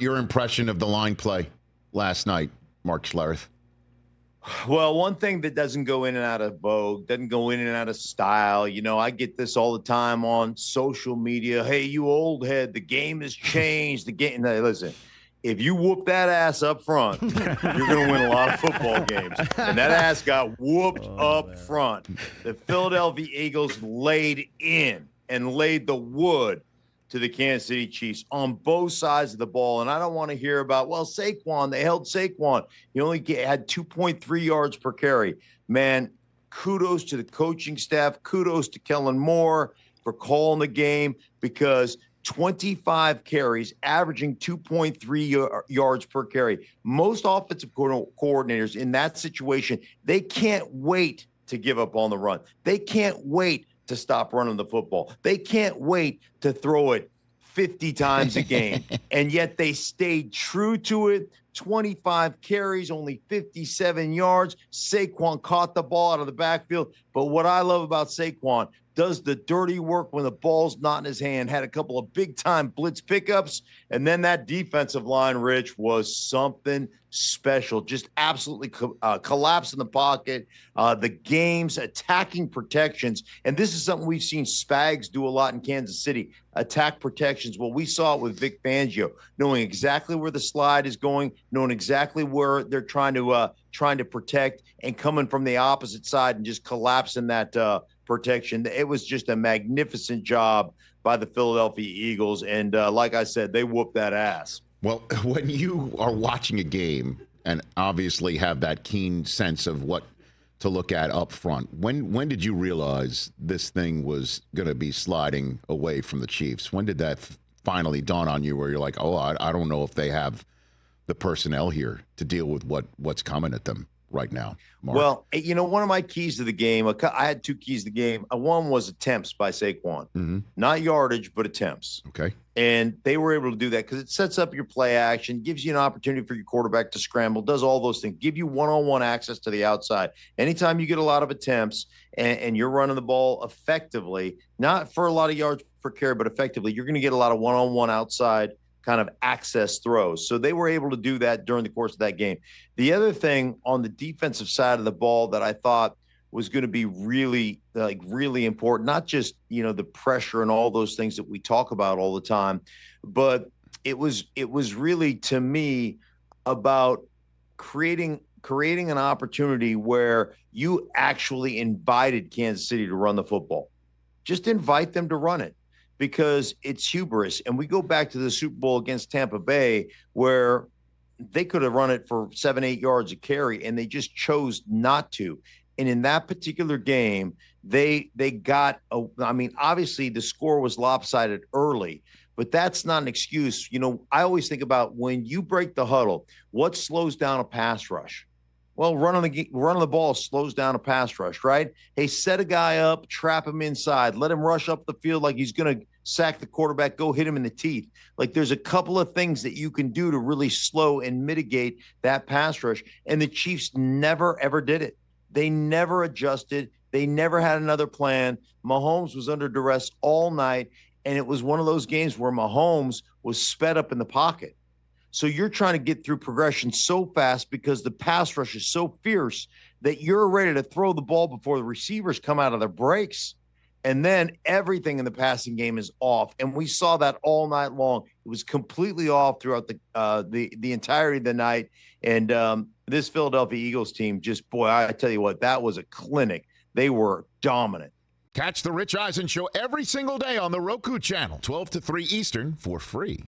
Your impression of the line play last night, Mark Schlereth? Well, one thing that doesn't go in and out of vogue, doesn't go in and out of style. I get this all the time on social media. Hey, you old head, the game has changed. The game. Now, listen, if you whoop that ass up front, you're going to win a lot of football games. And that ass got whooped up front. The Philadelphia Eagles laid in and laid the wood to the Kansas City Chiefs on both sides of the ball. And I don't want to hear about, Saquon, they held Saquon. He only had 2.3 yards per carry. Man, kudos to the coaching staff. Kudos to Kellen Moore for calling the game, because 25 carries, averaging 2.3 yards per carry. Most offensive coordinators in that situation, they can't wait to give up on the run. They can't wait to stop running the football. They can't wait to throw it 50 times a game. And yet they stayed true to it. 25 carries, only 57 yards. Saquon caught the ball out of the backfield. But what I love about Saquon, does the dirty work when the ball's not in his hand, had a couple of big-time blitz pickups, and then that defensive line, Rich, was something special. Just absolutely collapse in the pocket, the game's attacking protections, and this is something we've seen Spags do a lot in Kansas City, attack protections. Well, we saw it with Vic Fangio, knowing exactly where the slide is going, knowing exactly where they're trying to protect, and coming from the opposite side and just collapsing that protection. It was just a magnificent job by the Philadelphia Eagles. And like I said, they whooped that ass. Well, when you are watching a game and obviously have that keen sense of what to look at up front, when did you realize this thing was going to be sliding away from the Chiefs? When did that finally dawn on you where you're like, I don't know if they have the personnel here to deal with what's coming at them right now, Mark? Well, one of my keys to the game, I had two keys to the game. One was attempts by Saquon, not yardage, but attempts. Okay. And they were able to do that because it sets up your play action, gives you an opportunity for your quarterback to scramble, does all those things, give you one-on-one access to the outside. Anytime you get a lot of attempts and you're running the ball effectively, not for a lot of yards per carry, but effectively, you're going to get a lot of one-on-one outside kind of access throws. So they were able to do that during the course of that game. The other thing on the defensive side of the ball that I thought was going to be really important, not just, the pressure and all those things that we talk about all the time, but it was really, to me, about creating an opportunity where you actually invited Kansas City to run the football. Just invite them to run it, because it's hubris. And we go back to the Super Bowl against Tampa Bay, where they could have run it for 7-8 yards a carry, and they just chose not to. And in that particular game, they got obviously the score was lopsided early, but that's not an excuse. I always think about when you break the huddle, what slows down a pass rush? Well, running the ball slows down a pass rush, right? Hey, set a guy up, trap him inside, let him rush up the field like he's going to sack the quarterback, go hit him in the teeth. Like, there's a couple of things that you can do to really slow and mitigate that pass rush. And the Chiefs never, ever did it. They never adjusted. They never had another plan. Mahomes was under duress all night, and it was one of those games where Mahomes was sped up in the pocket. So you're trying to get through progression so fast because the pass rush is so fierce that you're ready to throw the ball before the receivers come out of their breaks. And then everything in the passing game is off. And we saw that all night long. It was completely off throughout the entirety of the night. And this Philadelphia Eagles team, just, boy, I tell you what, that was a clinic. They were dominant. Catch the Rich Eisen Show every single day on the Roku channel, 12 to 3 Eastern, for free.